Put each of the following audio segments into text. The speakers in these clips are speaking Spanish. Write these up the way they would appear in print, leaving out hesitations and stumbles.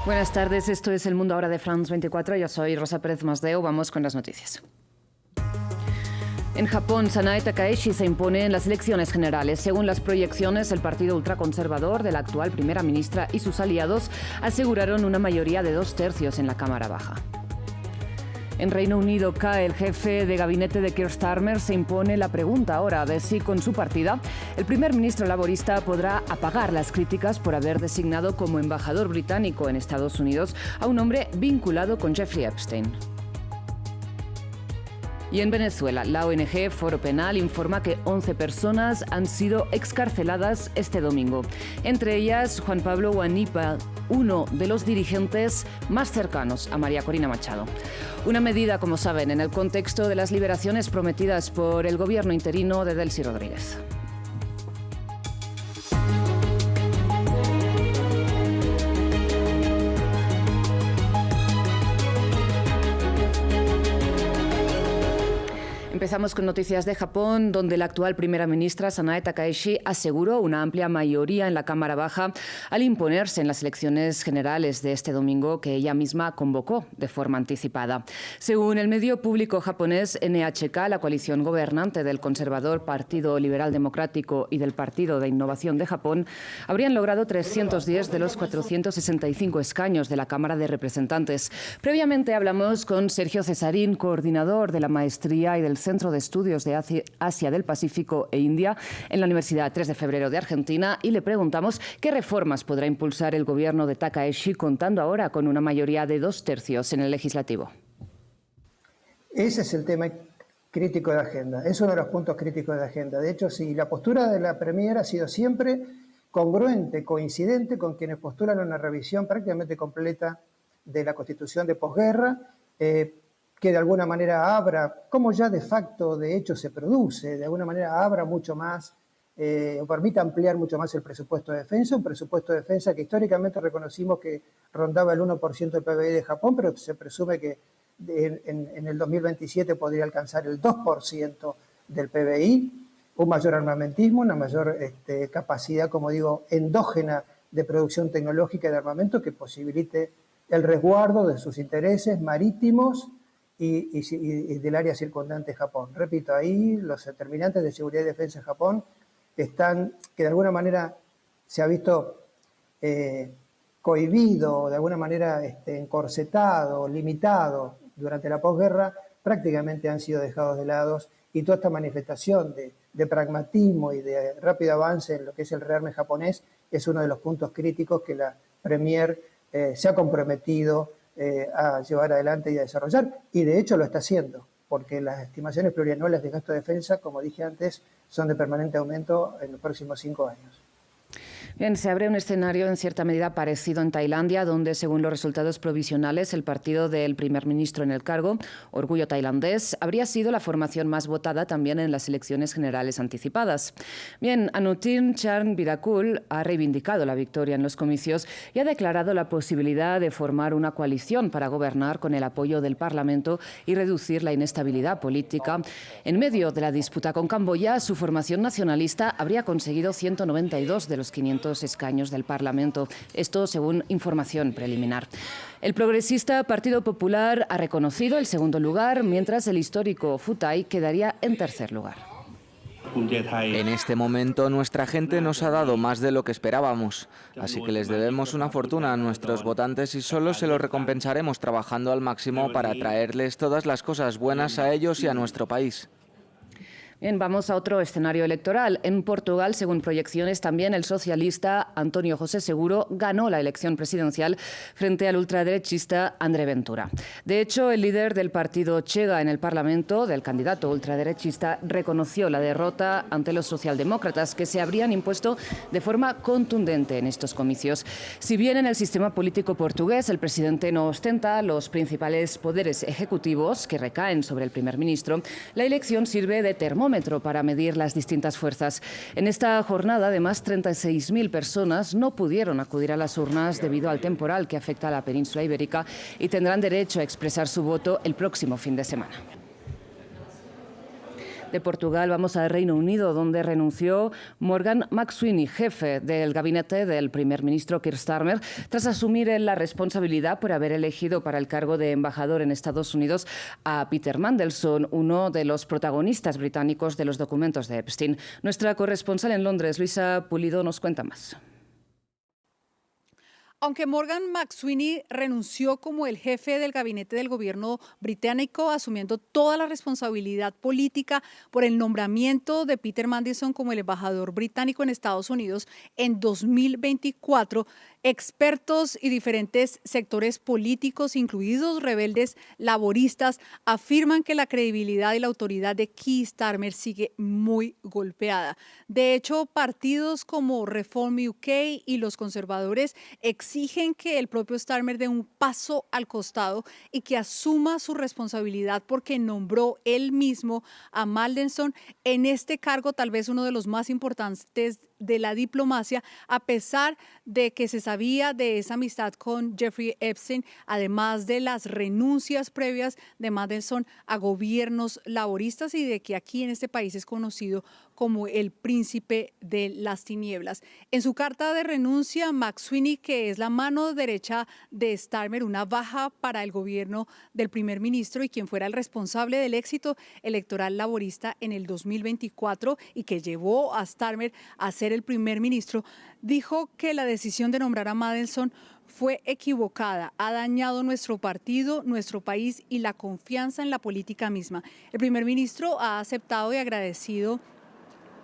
Buenas tardes, esto es El Mundo Ahora de France 24. Yo soy Rosa Pérez Masdeu. Vamos con las noticias. En Japón, Sanae Takaishi se impone en las elecciones generales. Según las proyecciones, el partido ultraconservador de la actual primera ministra y sus aliados aseguraron una mayoría de 2/3 en la Cámara Baja. En Reino Unido cae el jefe de gabinete de Keir Starmer. Se impone la pregunta ahora de si con su partida el primer ministro laborista podrá apagar las críticas por haber designado como embajador británico en Estados Unidos a un hombre vinculado con Jeffrey Epstein. Y en Venezuela, la ONG Foro Penal informa que 11 personas han sido excarceladas este domingo. Entre ellas, Juan Pablo Guanipa, uno de los dirigentes más cercanos a María Corina Machado. Una medida, como saben, en el contexto de las liberaciones prometidas por el gobierno interino de Delcy Rodríguez. Empezamos con noticias de Japón, donde la actual primera ministra Sanae Takaishi aseguró una amplia mayoría en la Cámara Baja al imponerse en las elecciones generales de este domingo que ella misma convocó de forma anticipada. Según el medio público japonés NHK, la coalición gobernante del conservador Partido Liberal Democrático y del Partido de Innovación de Japón habrían logrado 310 de los 465 escaños de la Cámara de Representantes. Previamente hablamos con Sergio Cesarín, coordinador de la maestría y del Centro de Estudios de Asia del Pacífico e India en la Universidad 3 de Febrero de Argentina y le preguntamos qué reformas podrá impulsar el gobierno de Takaishi contando ahora con una mayoría de 2/3 en el legislativo. Ese es el tema crítico de agenda, es uno de los puntos críticos de agenda. De hecho, si la postura de la Premier ha sido siempre congruente, coincidente con quienes postulan una revisión prácticamente completa de la Constitución de posguerra, que de alguna manera abra, como ya de facto, de hecho, se produce, de alguna manera abra mucho más, o permita ampliar mucho más el presupuesto de defensa, un presupuesto de defensa que históricamente reconocimos que rondaba el 1% del PBI de Japón, pero se presume que en el 2027 podría alcanzar el 2% del PBI, un mayor armamentismo, una mayor capacidad, como digo, endógena de producción tecnológica y de armamento que posibilite el resguardo de sus intereses marítimos y del área circundante de Japón. Repito, ahí los determinantes de seguridad y defensa en Japón están, que de alguna manera se ha visto cohibido, de alguna manera encorsetado, limitado durante la posguerra, prácticamente han sido dejados de lado, y toda esta manifestación de pragmatismo y de rápido avance en lo que es el rearme japonés es uno de los puntos críticos que la Premier se ha comprometido a llevar adelante y a desarrollar, y de hecho lo está haciendo, porque las estimaciones plurianuales de gasto de defensa, como dije antes, son de permanente aumento en los próximos 5 años. Bien, se abre un escenario en cierta medida parecido en Tailandia, donde, según los resultados provisionales, el partido del primer ministro en el cargo, Orgullo Tailandés, habría sido la formación más votada también en las elecciones generales anticipadas. Bien, Anutin Charnvirakul ha reivindicado la victoria en los comicios y ha declarado la posibilidad de formar una coalición para gobernar con el apoyo del Parlamento y reducir la inestabilidad política. En medio de la disputa con Camboya, su formación nacionalista habría conseguido 192 de los 500 escaños del Parlamento. Esto según información preliminar. El progresista Partido Popular ha reconocido el segundo lugar, mientras el histórico Futai quedaría en tercer lugar. En este momento nuestra gente nos ha dado más de lo que esperábamos, así que les debemos una fortuna a nuestros votantes y solo se lo recompensaremos trabajando al máximo para traerles todas las cosas buenas a ellos y a nuestro país. Bien, vamos a otro escenario electoral. En Portugal, según proyecciones, también el socialista António José Seguro ganó la elección presidencial frente al ultraderechista André Ventura. De hecho, el líder del partido Chega en el Parlamento, del candidato ultraderechista, reconoció la derrota ante los socialdemócratas, que se habrían impuesto de forma contundente en estos comicios. Si bien en el sistema político portugués el presidente no ostenta los principales poderes ejecutivos que recaen sobre el primer ministro, la elección sirve de termómetro para medir las distintas fuerzas. En esta jornada, además, 36.000 personas no pudieron acudir a las urnas debido al temporal que afecta a la península ibérica y tendrán derecho a expresar su voto el próximo fin de semana. De Portugal vamos al Reino Unido, donde renunció Morgan McSweeney, jefe del gabinete del primer ministro Keir Starmer, tras asumir la responsabilidad por haber elegido para el cargo de embajador en Estados Unidos a Peter Mandelson, uno de los protagonistas británicos de los documentos de Epstein. Nuestra corresponsal en Londres, Luisa Pulido, nos cuenta más. Aunque Morgan McSweeney renunció como el jefe del gabinete del gobierno británico, asumiendo toda la responsabilidad política por el nombramiento de Peter Mandelson como el embajador británico en Estados Unidos en 2024, expertos y diferentes sectores políticos, incluidos rebeldes laboristas, afirman que la credibilidad y la autoridad de Keir Starmer sigue muy golpeada. De hecho, partidos como Reform UK y los conservadores exigen que el propio Starmer dé un paso al costado y que asuma su responsabilidad porque nombró él mismo a Mandelson en este cargo, tal vez uno de los más importantes de la diplomacia, a pesar de que se sabía de esa amistad con Jeffrey Epstein, además de las renuncias previas de Mandelson a gobiernos laboristas y de que aquí en este país es conocido como el príncipe de las tinieblas. En su carta de renuncia, McSweeney, que es la mano derecha de Starmer, una baja para el gobierno del primer ministro y quien fuera el responsable del éxito electoral laborista en el 2024 y que llevó a Starmer a ser el primer ministro, dijo que la decisión de nombrar a Mandelson fue equivocada, ha dañado nuestro partido, nuestro país y la confianza en la política misma. El primer ministro ha aceptado y agradecido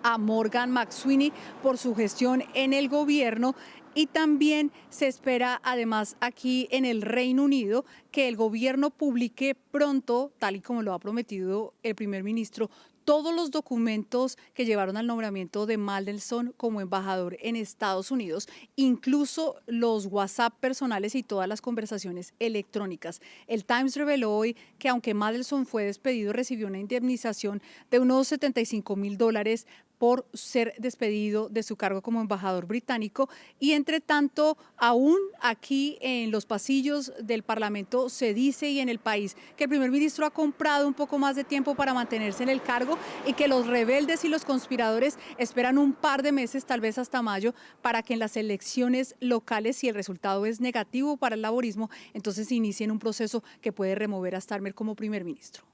a Morgan McSweeney por su gestión en el gobierno. Y también se espera, además, aquí en el Reino Unido, que el gobierno publique pronto, tal y como lo ha prometido el primer ministro, todos los documentos que llevaron al nombramiento de Mandelson como embajador en Estados Unidos, incluso los WhatsApp personales y todas las conversaciones electrónicas. El Times reveló hoy que aunque Mandelson fue despedido, recibió una indemnización de unos $75,000 por ser despedido de su cargo como embajador británico. Y entre tanto, aún aquí en los pasillos del Parlamento se dice y en el país que el primer ministro ha comprado un poco más de tiempo para mantenerse en el cargo y que los rebeldes y los conspiradores esperan un par de meses, tal vez hasta mayo, para que en las elecciones locales, si el resultado es negativo para el laborismo, entonces inicien un proceso que puede remover a Starmer como primer ministro.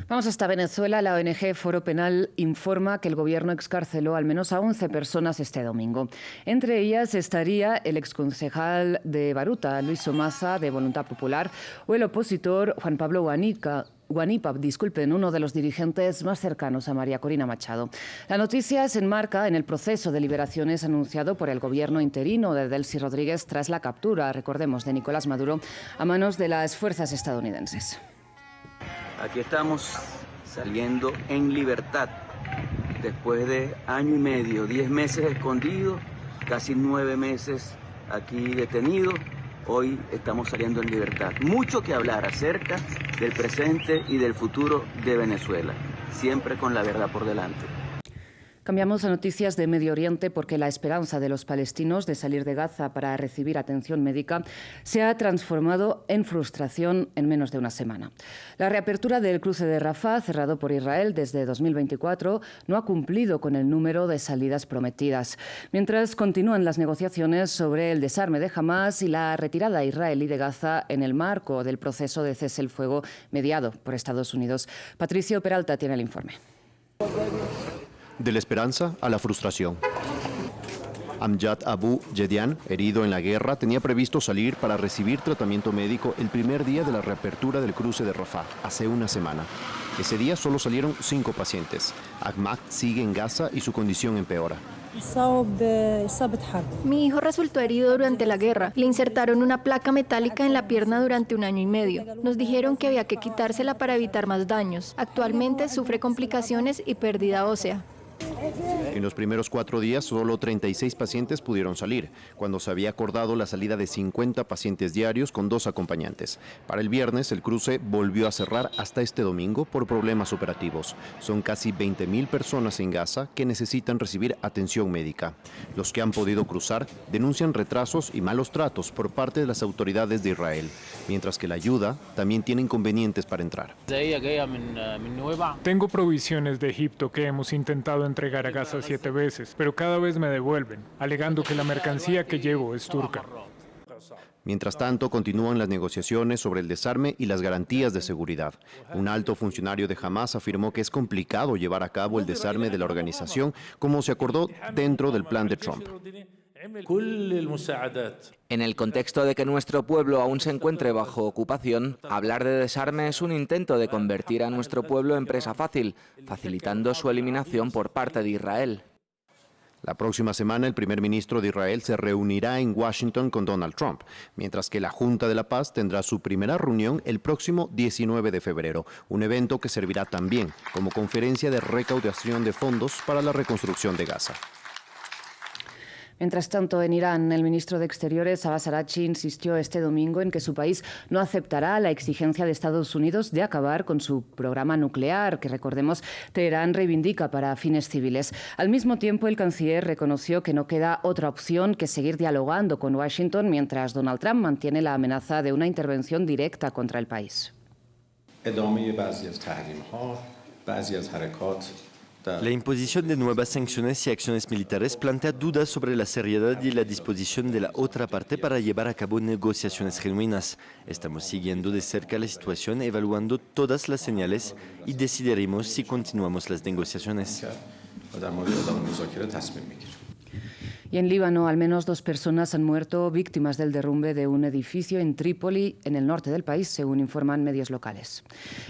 Vamos hasta Venezuela. La ONG Foro Penal informa que el gobierno excarceló al menos a 11 personas este domingo. Entre ellas estaría el exconcejal de Baruta, Luis Somaza, de Voluntad Popular, o el opositor Juan Pablo Guanipa, uno de los dirigentes más cercanos a María Corina Machado. La noticia se enmarca en el proceso de liberaciones anunciado por el gobierno interino de Delcy Rodríguez tras la captura, recordemos, de Nicolás Maduro a manos de las fuerzas estadounidenses. Aquí estamos saliendo en libertad después de año y medio, 10 meses escondidos, casi 9 meses aquí detenidos. Hoy estamos saliendo en libertad. Mucho que hablar acerca del presente y del futuro de Venezuela, siempre con la verdad por delante. Cambiamos a noticias de Medio Oriente porque la esperanza de los palestinos de salir de Gaza para recibir atención médica se ha transformado en frustración en menos de una semana. La reapertura del cruce de Rafah, cerrado por Israel desde 2024, no ha cumplido con el número de salidas prometidas. Mientras continúan las negociaciones sobre el desarme de Hamás y la retirada israelí de Gaza en el marco del proceso de cese el fuego mediado por Estados Unidos. Patricio Peralta tiene el informe. De la esperanza a la frustración. Amjad Abu Jedian, herido en la guerra, tenía previsto salir para recibir tratamiento médico el primer día de la reapertura del cruce de Rafah, hace una semana. Ese día solo salieron 5 pacientes. Ahmad sigue en Gaza y su condición empeora. Mi hijo resultó herido durante la guerra. Le insertaron una placa metálica en la pierna durante 1 año y medio. Nos dijeron que había que quitársela para evitar más daños. Actualmente sufre complicaciones y pérdida ósea. En los primeros 4 días, solo 36 pacientes pudieron salir, cuando se había acordado la salida de 50 pacientes diarios con 2 acompañantes. Para el viernes, el cruce volvió a cerrar hasta este domingo por problemas operativos. Son casi 20.000 personas en Gaza que necesitan recibir atención médica. Los que han podido cruzar denuncian retrasos y malos tratos por parte de las autoridades de Israel, mientras que la ayuda también tiene inconvenientes para entrar. Tengo provisiones de Egipto que hemos intentado entregar a Gaza 7 veces, pero cada vez me devuelven, alegando que la mercancía que llevo es turca. Mientras tanto, continúan las negociaciones sobre el desarme y las garantías de seguridad. Un alto funcionario de Hamas afirmó que es complicado llevar a cabo el desarme de la organización, como se acordó dentro del plan de Trump. En el contexto de que nuestro pueblo aún se encuentre bajo ocupación, hablar de desarme es un intento de convertir a nuestro pueblo en presa fácil, facilitando su eliminación por parte de Israel. La próxima semana, el primer ministro de Israel se reunirá en Washington con Donald Trump, mientras que la Junta de la Paz tendrá su primera reunión el próximo 19 de febrero, un evento que servirá también como conferencia de recaudación de fondos para la reconstrucción de Gaza. Mientras tanto, en Irán, el ministro de Exteriores, Abbas Araghchi, insistió este domingo en que su país no aceptará la exigencia de Estados Unidos de acabar con su programa nuclear, que, recordemos, Teherán reivindica para fines civiles. Al mismo tiempo, el canciller reconoció que no queda otra opción que seguir dialogando con Washington mientras Donald Trump mantiene la amenaza de una intervención directa contra el país. La imposición de nuevas sanciones y acciones militares plantea dudas sobre la seriedad y la disposición de la otra parte para llevar a cabo negociaciones genuinas. Estamos siguiendo de cerca la situación, evaluando todas las señales y decidiremos si continuamos las negociaciones. Y en Líbano, al menos 2 personas han muerto víctimas del derrumbe de un edificio en Trípoli, en el norte del país, según informan medios locales.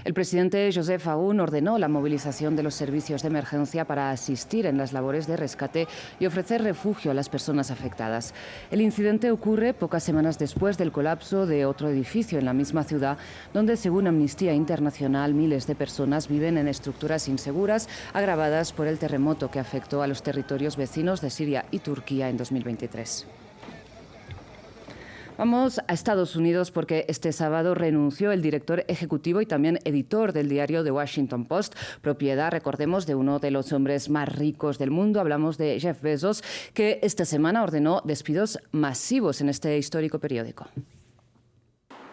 El presidente Joseph Aoun ordenó la movilización de los servicios de emergencia para asistir en las labores de rescate y ofrecer refugio a las personas afectadas. El incidente ocurre pocas semanas después del colapso de otro edificio en la misma ciudad, donde, según Amnistía Internacional, miles de personas viven en estructuras inseguras agravadas por el terremoto que afectó a los territorios vecinos de Siria y Turquía en 2023. Vamos a Estados Unidos porque este sábado renunció el director ejecutivo y también editor del diario The Washington Post, propiedad, recordemos, de uno de los hombres más ricos del mundo. Hablamos de Jeff Bezos, que esta semana ordenó despidos masivos en este histórico periódico.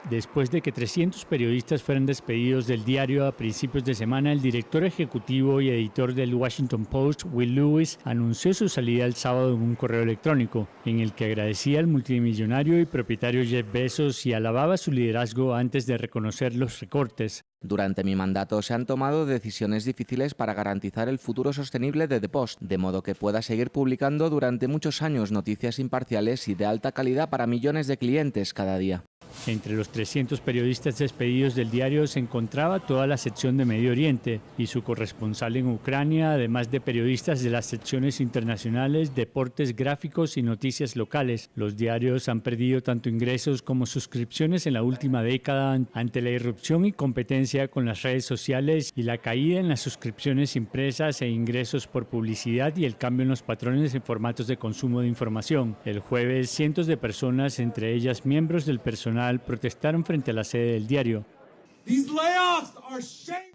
Después de que 300 periodistas fueran despedidos del diario a principios de semana, el director ejecutivo y editor del Washington Post, Will Lewis, anunció su salida el sábado en un correo electrónico, en el que agradecía al multimillonario y propietario Jeff Bezos y alababa su liderazgo antes de reconocer los recortes. Durante mi mandato se han tomado decisiones difíciles para garantizar el futuro sostenible de The Post, de modo que pueda seguir publicando durante muchos años noticias imparciales y de alta calidad para millones de clientes cada día. Entre los 300 periodistas despedidos del diario se encontraba toda la sección de Medio Oriente y su corresponsal en Ucrania, además de periodistas de las secciones internacionales, deportes, gráficos y noticias locales. Los diarios han perdido tanto ingresos como suscripciones en la última década ante la irrupción y competencia con las redes sociales y la caída en las suscripciones impresas e ingresos por publicidad y el cambio en los patrones en formatos de consumo de información. El jueves, cientos de personas, entre ellas miembros del personal, protestaron frente a la sede del diario.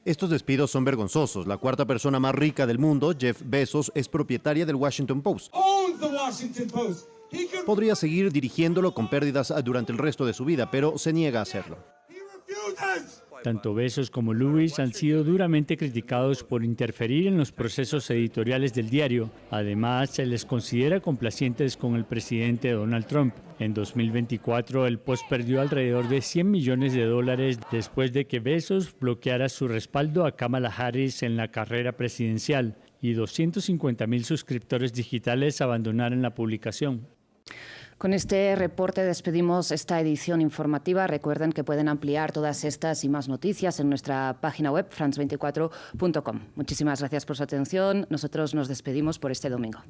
Estos despidos son vergonzosos. La cuarta persona más rica del mundo, Jeff Bezos, es propietaria del Washington Post. Podría seguir dirigiéndolo con pérdidas durante el resto de su vida, pero se niega a hacerlo. Tanto Bezos como Lewis han sido duramente criticados por interferir en los procesos editoriales del diario. Además, se les considera complacientes con el presidente Donald Trump. En 2024, el Post perdió alrededor de $100 millones después de que Bezos bloqueara su respaldo a Kamala Harris en la carrera presidencial y 250.000 suscriptores digitales abandonaron la publicación. Con este reporte despedimos esta edición informativa. Recuerden que pueden ampliar todas estas y más noticias en nuestra página web france24.com. Muchísimas gracias por su atención. Nosotros nos despedimos por este domingo.